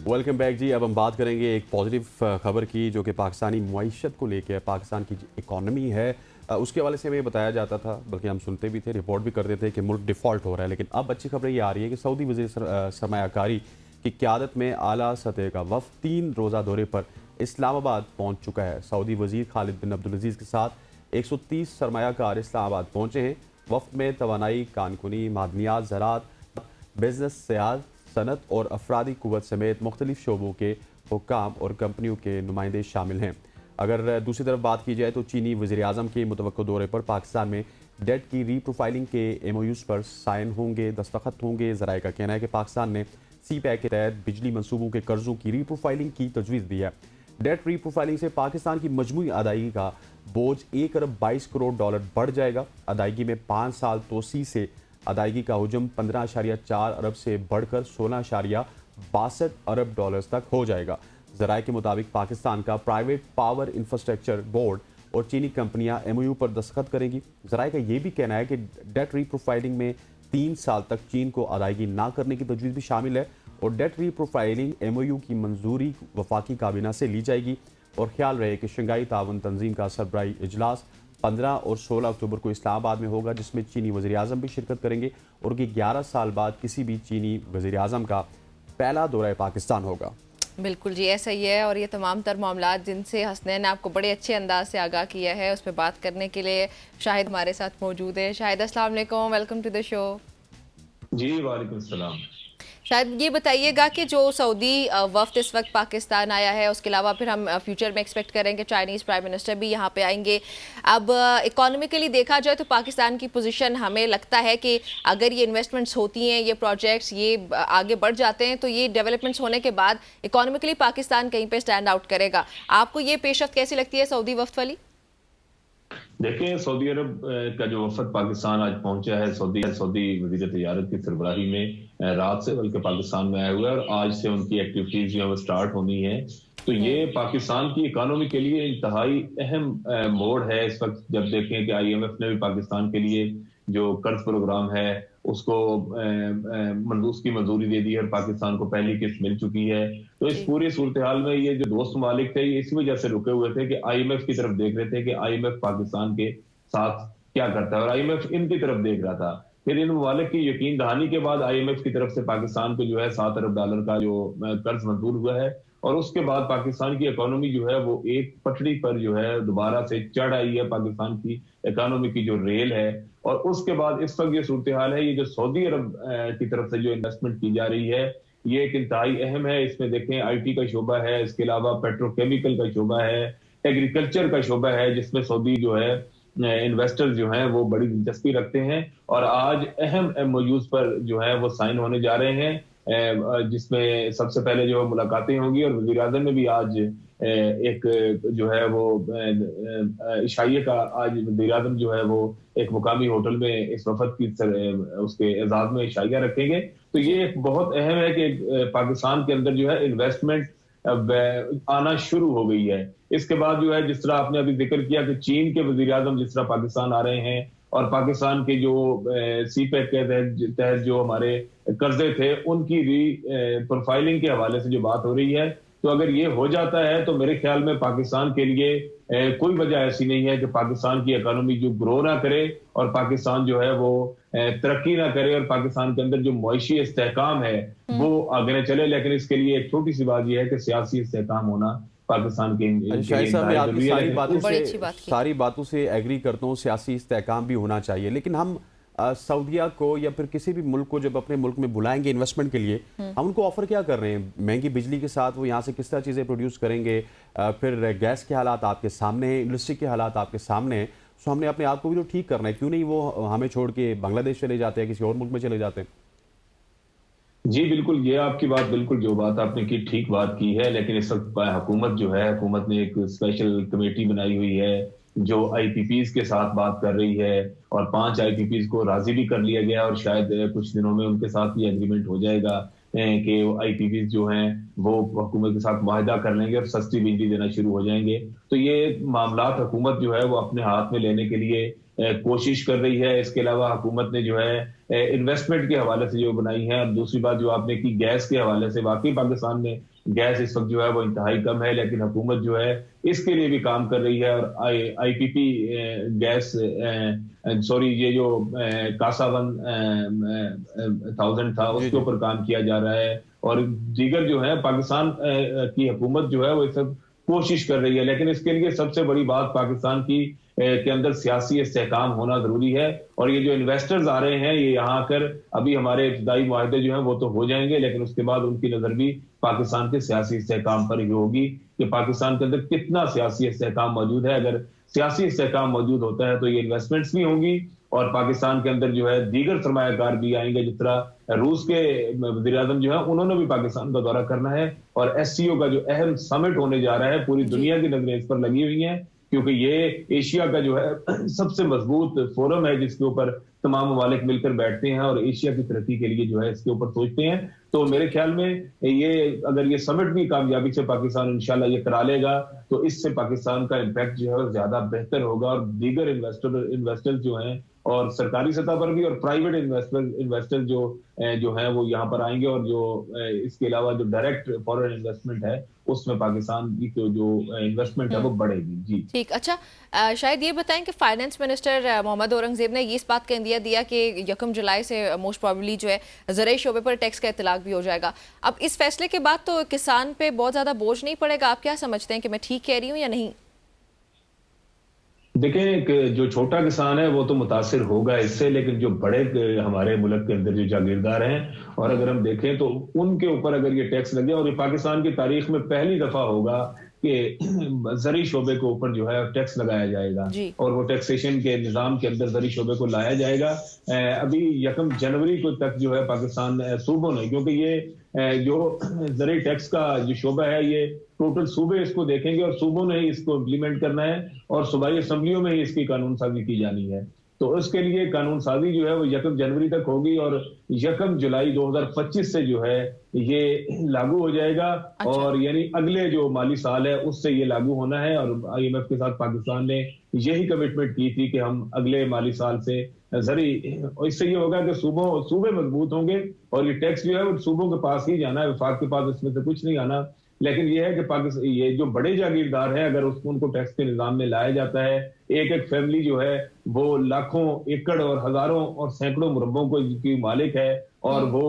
Welcome back जी। अब हम बात करेंगे एक पॉजिटिव खबर की, जो कि पाकिस्तानी मुआइशत को लेकर है। पाकिस्तान की इकॉनमी है, उसके हवाले से हमें बताया जाता था, बल्कि हम सुनते भी थे, रिपोर्ट भी करते थे कि मुल्क डिफ़ॉल्ट हो रहा है। लेकिन अब अच्छी खबर ये आ रही है कि सऊदी वज़ीर सरमायाकारी की क़यादत में आला सतह का वफ़द 3 रोज़ा दौरे पर इस्लामाबाद पहुँच चुका है। सऊदी वज़ीर खालिद बिन अब्दुल अज़ीज़ के साथ 130 सरमायाकार इस्लामाबाद पहुँचे हैं। वफ़द में तवानाई, कानकुनी, मादनियात, ज़राअत, बिजनेस, सियाहत, सनत और अफरादी कुव्वत समेत मुख्तलिफ शोबों के हुक्काम और कंपनियों के नुमाइंदे शामिल हैं। अगर दूसरी तरफ बात की जाए तो चीनी वज़ीर आज़म के मुतवक्को दौरे पर पाकिस्तान में डेट की रीप्रोफाइलिंग के MOUs पर साइन होंगे, दस्तखत होंगे। ज़राए का कहना है कि पाकिस्तान ने CPEC के तहत बिजली मनसूबों के कर्जों की रीप्रोफाइलिंग की तजवीज़ दी है। डेट रीप्रोफाइलिंग से पाकिस्तान की मजमूई अदायगी का बोझ 1 अरब 22 करोड़ डॉलर बढ़ जाएगा। अदायगी में 5 साल तोसी से अदायगी का हुजम 15.4 अरब से बढ़कर 16.62 अरब डॉलर्स तक हो जाएगा। ज़राए के मुताबिक पाकिस्तान का प्राइवेट पावर इंफ्रास्ट्रक्चर बोर्ड और चीनी कंपनियां MOU पर दस्तखत करेंगी। ज़राए का यह भी कहना है कि डेट रीप्रोफाइलिंग में 3 साल तक चीन को अदायगी ना करने की तजवीज़ भी शामिल है और डेट रीप्रोफाइलिंग MOU की मंजूरी वफाकी काबीना से ली जाएगी। और ख्याल रहे कि शंघाई ताउन तंजीम का सरबराही इजलास 15 और 16 अक्टूबर को इस्लामाबाद में होगा, जिसमें चीनी वज़ीर आज़म भी शिरकत करेंगे और उनकी 11 साल बाद किसी भी चीनी वज़ीर आज़म का पहला दौरा पाकिस्तान होगा। बिल्कुल जी, ऐसा ही है। और ये तमाम तर मामलात जिनसे हसनैन ने आपको बड़े अच्छे अंदाज से आगाह किया है, उस पर बात करने के लिए शाहिद हमारे साथ मौजूद है। शाहिद, अस्सलाम वालेकुम, वेलकम टू द शो। जी वालेकुम सलाम। शायद ये बताइएगा कि जो सऊदी वफ्द इस वक्त पाकिस्तान आया है, उसके अलावा फिर हम फ्यूचर में एक्सपेक्ट करें कि चाइनीज़ प्राइम मिनिस्टर भी यहाँ पे आएंगे। अब इकोनॉमिकली देखा जाए तो पाकिस्तान की पोजीशन हमें लगता है कि अगर ये इन्वेस्टमेंट्स होती हैं, ये प्रोजेक्ट्स ये आगे बढ़ जाते हैं, तो ये डेवलपमेंट्स होने के बाद इकोनॉमिकली पाकिस्तान कहीं पर स्टैंड आउट करेगा। आपको ये पेशरफ्त कैसी लगती है सऊदी वफ्द वाली? देखिए, सऊदी अरब का जो वफद पाकिस्तान आज पहुंचा है, सऊदी वज़ीर तिजारत की सरबराही में रात से बल्कि पाकिस्तान में आया हुआ है और आज से उनकी एक्टिविटीज जो है वो स्टार्ट होनी है। तो ये पाकिस्तान की इकोनॉमी के लिए इंतहाई अहम मोड़ है इस वक्त। जब देखें कि IMF ने भी पाकिस्तान के लिए जो कर्ज प्रोग्राम है उसको उसकी मंजूरी दे दी है और पाकिस्तान को पहली किस्त मिल चुकी है। तो इस पूरी सूरत हाल में ये जो दोस्त ममालिक थे, ये इसी वजह से रुके हुए थे कि IMF की तरफ देख रहे थे कि IMF पाकिस्तान के साथ क्या करता है और IMF इनकी तरफ देख रहा था। फिर इन ममालिक की यकीन दहानी के बाद IMF की तरफ से पाकिस्तान को जो है 7 अरब डॉलर का जो कर्ज मंजूर हुआ है और उसके बाद पाकिस्तान की इकोनॉमी जो है वो एक पटड़ी पर जो है दोबारा से चढ़ आई है। पाकिस्तान की इकोनॉमी की जो रेल है और उसके बाद इस वक्त ये सूरत हाल है, ये जो सऊदी अरब की तरफ से जो इन्वेस्टमेंट की जा रही है ये एक इंतहाई अहम है। इसमें देखें IT का शोबा है, इसके अलावा पेट्रोकेमिकल का शोबा है, एग्रीकल्चर का शोबा है, जिसमें सऊदी जो है इन्वेस्टर्स जो हैं वो बड़ी दिलचस्पी रखते हैं और आज अहम MOUs पर जो है वो साइन होने जा रहे हैं, जिसमें सबसे पहले जो मुलाकातें होंगी और वज़ीर आज़म ने भी आज एक जो है वो इशाइये का आज वज़ीर आज़म जो है वो एक मुकामी होटल में इस वफद की उसके एजाज में इशाइया रखेंगे। तो ये एक बहुत अहम है कि पाकिस्तान के अंदर जो है इन्वेस्टमेंट आना शुरू हो गई है। इसके बाद जो है जिस तरह आपने अभी जिक्र किया कि चीन के वज़ीर आज़म जिस तरह पाकिस्तान आ रहे हैं और पाकिस्तान के जो CPEC के तहत जो हमारे कर्जे थे उनकी प्रोफाइलिंग के हवाले से जो बात हो रही है, तो अगर ये हो जाता है तो मेरे ख्याल में पाकिस्तान के लिए कोई वजह ऐसी नहीं है कि पाकिस्तान की इकोनॉमी जो ग्रो ना करे और पाकिस्तान जो है वो तरक्की ना करे और पाकिस्तान के अंदर जो मुआशी इस्तेहकाम है वो आगे न चले। लेकिन इसके लिए एक छोटी सी बात यह है कि सियासी इस्तेहकाम होना पाकिस्तान के शाहिद साहब, मैं आपकी सारी बात बातों से एग्री करता हूँ, सियासी इस्तेहकाम भी होना चाहिए। लेकिन हम सऊदीया को या फिर किसी भी मुल्क को जब अपने मुल्क में बुलाएंगे इन्वेस्टमेंट के लिए, हम उनको ऑफर क्या कर रहे हैं? महंगी बिजली के साथ वो यहाँ से किस तरह चीज़ें प्रोड्यूस करेंगे? फिर गैस के हालात आपके सामने हैं, इंडस्ट्री के हालात आपके सामने हैं। सो हमने अपने आप को भी तो ठीक करना है, क्यों नहीं वो हमें छोड़ के बांग्लादेश चले जाते हैं, किसी और मुल्क में चले जाते हैं? जी बिल्कुल, ये आपकी बात बिल्कुल जो बात आपने की ठीक बात की है। लेकिन इस वक्त हुकूमत जो है, हुकूमत ने एक स्पेशल कमेटी बनाई हुई है जो IPPs के साथ बात कर रही है और 5 IPPs को राजी भी कर लिया गया और शायद कुछ दिनों में उनके साथ ये एग्रीमेंट हो जाएगा कि IPPs जो हैं वो हुकूमत के साथ वायदा कर लेंगे और सस्ती बिजली देना शुरू हो जाएंगे। तो ये मामलात हुकूमत जो है वो अपने हाथ में लेने के लिए कोशिश कर रही है। इसके अलावा हुकूमत ने जो है इन्वेस्टमेंट के हवाले से जो बनाई है, और दूसरी बात जो आपने की गैस के हवाले से, वाकई पाकिस्तान में गैस इस वक्त जो है वो इंतहाई कम है, लेकिन हुकूमत जो है इसके लिए भी काम कर रही है। और IPP गैस सॉरी ये जो कासा 1000 था उसके ऊपर काम किया जा रहा है, और दीगर जो है पाकिस्तान की हुकूमत जो है वो सब कोशिश कर रही है। लेकिन इसके लिए सबसे बड़ी बात पाकिस्तान की के अंदर सियासी इस्तेहकाम होना जरूरी है। और ये जो इन्वेस्टर्स आ रहे हैं ये यहाँ आकर अभी हमारे इब्तदाई मुआहदे जो हैं वो तो हो जाएंगे, लेकिन उसके बाद उनकी नजर भी पाकिस्तान के सियासी इस्तेहकाम पर ही होगी कि पाकिस्तान के अंदर कितना सियासी इस्तेहकाम मौजूद है। अगर सियासी इस्तेहकाम मौजूद होता है तो ये इन्वेस्टमेंट्स भी होंगी, और पाकिस्तान के अंदर जो है दीगर सरमायाकार भी आएंगे। जिस तरह रूस के वज़ीर आज़म जो है उन्होंने भी पाकिस्तान का दौरा करना है, और SCO का जो अहम समिट होने जा रहा है, पूरी दुनिया की नजरें इस पर लगी हुई हैं, क्योंकि ये एशिया का जो है सबसे मजबूत फोरम है जिसके ऊपर तमाम ममालिक मिलकर बैठते हैं और एशिया की तरक्की के लिए जो है इसके ऊपर सोचते हैं। तो मेरे ख्याल में ये अगर ये समिट भी कामयाबी से पाकिस्तान इंशाल्लाह ये करा लेगा तो इससे पाकिस्तान का इम्पैक्ट जो है ज्यादा बेहतर होगा, और दीगर इन्वेस्टर्स जो हैं और सरकारी सतह पर भी और प्राइवेट इन्वेस्टर जो है वो यहाँ पर आएंगे, और जो इसके अलावा जो डायरेक्ट फॉरेन इन्वेस्टमेंट है उसमें पाकिस्तान की जो इन्वेस्टमेंट है वो बढ़ेगी। जी ठीक, अच्छा शायद ये बताएं कि फाइनेंस मिनिस्टर मोहम्मद औरंगजेब ने इस बात का इंदिया दिया कि 1 जुलाई से मोस्ट प्रोबेबली जो है ज़राई शोबे पर टैक्स का इतलाक भी हो जाएगा। अब इस फैसले के बाद तो किसान पे बहुत ज़्यादा बोझ नहीं पड़ेगा, आप क्या समझते हैं कि मैं ठीक कह रही हूँ या नहीं? देखें, जो छोटा किसान है वो तो मुतासिर होगा इससे, लेकिन जो बड़े हमारे मुल्क के अंदर जो जागीरदार हैं, और अगर हम देखें तो उनके ऊपर अगर ये टैक्स लगे, और ये पाकिस्तान की तारीख में पहली दफा होगा कि ज़री शोबे के ऊपर जो है टैक्स लगाया जाएगा, और वो टैक्सेशन के निज़ाम के अंदर ज़री शोबे को लाया जाएगा। अभी 1 जनवरी को तक जो है पाकिस्तान सूबों ने, क्योंकि ये जो ज़री टैक्स का जो शोबा है ये टोटल सूबे इसको देखेंगे और सूबों ने ही इसको इम्प्लीमेंट करना है, और सूबाई असम्बलियों में ही इसकी कानून साजी की जानी है। तो उसके लिए कानून साजी जो है वो 1 जनवरी तक होगी, और 1 जुलाई 2025 से जो है ये लागू हो जाएगा। अच्छा। और यानी अगले जो माली साल है उससे ये लागू होना है, और IMF के साथ पाकिस्तान ने यही कमिटमेंट की थी कि हम अगले माली साल से जरी, इससे ये होगा कि सूबे मजबूत होंगे, और ये टैक्स जो है वो सूबों के पास ही जाना है, वफाक के पास इसमें से कुछ नहीं आना। लेकिन ये है कि पाकिस्तान ये जो बड़े जागीरदार हैं अगर उनको टैक्स के निजाम में लाया जाता है, एक फैमिली जो है वो लाखों एकड़ और हजारों और सैकड़ों मुरब्बों को की मालिक है, और वो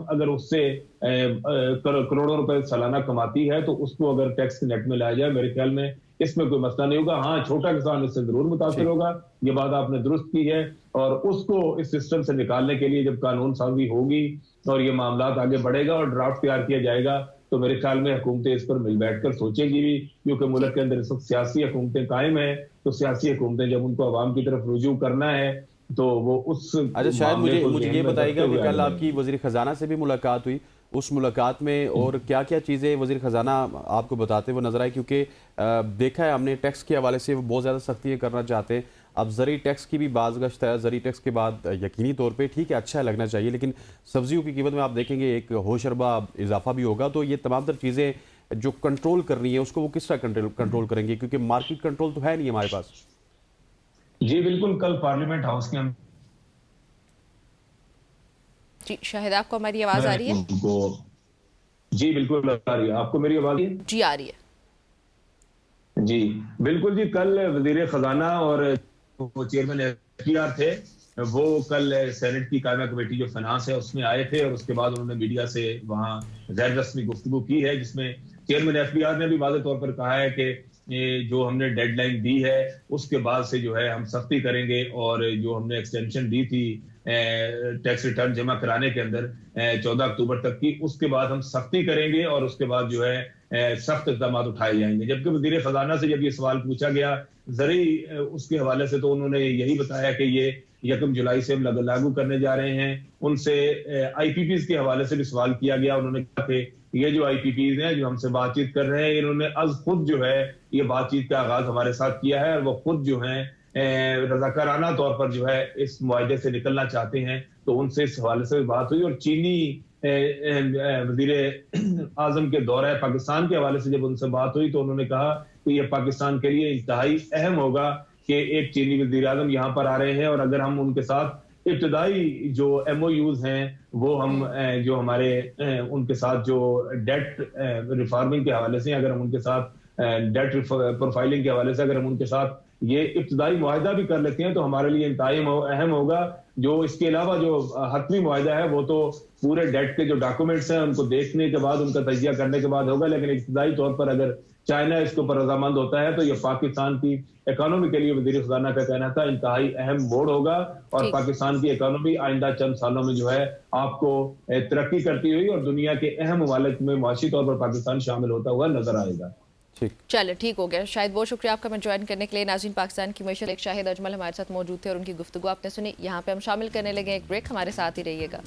अगर उससे करोड़ों रुपए सालाना कमाती है तो उसको अगर टैक्स के नेट में लाया जाए, मेरे ख्याल में इसमें कोई मसला नहीं होगा। हाँ, छोटा किसान इससे जरूर मुतासिर होगा, ये बात आपने दुरुस्त की है, और उसको इस सिस्टम से निकालने के लिए जब कानून साजी होगी और ये मामला आगे बढ़ेगा और ड्राफ्ट तैयार किया जाएगा, तो मेरे ख्याल में हुकूमतें इस पर मिल बैठकर सोचेंगी भी, क्योंकि मुल्क के अंदर इस वक्त सियासी हुकूमतें कायम है, तो सियासी हुकूमतें जब उनको अवाम की तरफ रुजू करना है तो वो उस अच्छा, शायद मुझे ये बताइएगा कि कल आपकी वजीर खजाना से भी मुलाकात हुई, उस मुलाकात में और क्या क्या चीज़ें वजीर खजाना आपको बताते हुए नजर आए, क्योंकि देखा है हमने टैक्स के हवाले से वो बहुत ज़्यादा सख्तियाँ करना चाहते हैं। अब ज़री टैक्स की भी बाज़गश्त है, ज़री टैक्स के बाद यकीनी तौर पे ठीक है अच्छा लगना चाहिए, लेकिन सब्जियों की कीमत में आप देखेंगे एक होशरबा इजाफा भी होगा, तो ये तमाम तर चीज़ें जो कंट्रोल करनी है उसको वो किस तरह कंट्रोल करेंगे, क्योंकि मार्केट कंट्रोल तो है नहीं हमारे पास। जी बिल्कुल, कल पार्लियामेंट हाउस के जी शाहिद, आपको हमारी आवाज आ रही है? जी बिल्कुल आ रही है, आपको मेरी आवाज जी आ रही है? जी बिल्कुल जी, कल वजीर खजाना और चेयरमैन FPR थे, वो कल सेनेट की कायमा कमेटी जो फाइनेंस है उसमें आए थे, और उसके बाद उन्होंने मीडिया से वहां गैर रस्मी गुफ्तगू की है, जिसमें चेयरमैन FPR ने भी वाज़ेह तौर पर कहा है कि जो हमने डेडलाइन दी है उसके बाद से जो है हम सख्ती करेंगे, और जो हमने एक्सटेंशन दी थी टैक्स रिटर्न जमा कराने के अंदर 14 अक्टूबर तक की, उसके बाद हम सख्ती करेंगे और उसके बाद जो है सख्त इक़दाम उठाए जाएंगे। जबकि वज़ीर खजाना से जब ये सवाल पूछा गया ज़री उसके हवाले से, तो उन्होंने यही बताया कि ये 1 जुलाई से हम लागू करने जा रहे हैं। उनसे IPPs के हवाले से भी सवाल किया गया, उन्होंने कहा कि ये जो IPPs हैं जो हमसे बातचीत कर रहे हैं, इन्होंने आज खुद जो है ये बातचीत का आगाज हमारे साथ किया है, और वो खुद जो है रज़ाकाराना तौर पर जो है इस मुआहदे से निकलना चाहते हैं। तो उनसे इस हवाले से बात हुई, और चीनी वज़ीर आज़म के दौरे पाकिस्तान के हवाले से जब उनसे बात हुई तो उन्होंने कहा कि ये पाकिस्तान के लिए इंतहाई अहम होगा कि एक चीनी वज़ीर आज़म यहाँ पर आ रहे हैं और अगर हम उनके साथ इब्तदाई जो MOUs हैं वो हम जो हमारे उनके साथ जो डेट रिफॉर्मिंग के हवाले से अगर हम उनके साथ डेट प्रोफाइलिंग के हवाले से अगर हम उनके साथ ये इब्तदाई मुआहदा भी कर लेते हैं तो हमारे लिए इंतहाई अहम होगा। जो इसके अलावा जो हतमी मुआहदा है वो तो पूरे डेट के जो डॉक्यूमेंट्स हैं उनको देखने के बाद उनका तजिया करने के बाद होगा, लेकिन इब्तदाई तौर पर अगर चाइना इसके ऊपर रजामंद होता है तो ये पाकिस्तान की इकोनॉमी के लिए वज़ीर ख़ज़ाना का कहना था इंतहाई अहम मोड़ होगा और पाकिस्तान की इकोनॉमी आइंदा चंद सालों में जो है आपको तरक्की करती हुई और दुनिया के अहम ममालिक में माशी तौर पर पाकिस्तान शामिल होता हुआ नजर आएगा। चलो ठीक हो गया शायद, बहुत शुक्रिया आपका मैं ज्वाइन करने के लिए। नाज़रीन, पाकिस्तान की मईशत एक शाहिद अजमल हमारे साथ मौजूद थे और उनकी गुफ्तगू आपने सुनी। यहाँ पे हम शामिल करने लगे एक ब्रेक, हमारे साथ ही रहिएगा।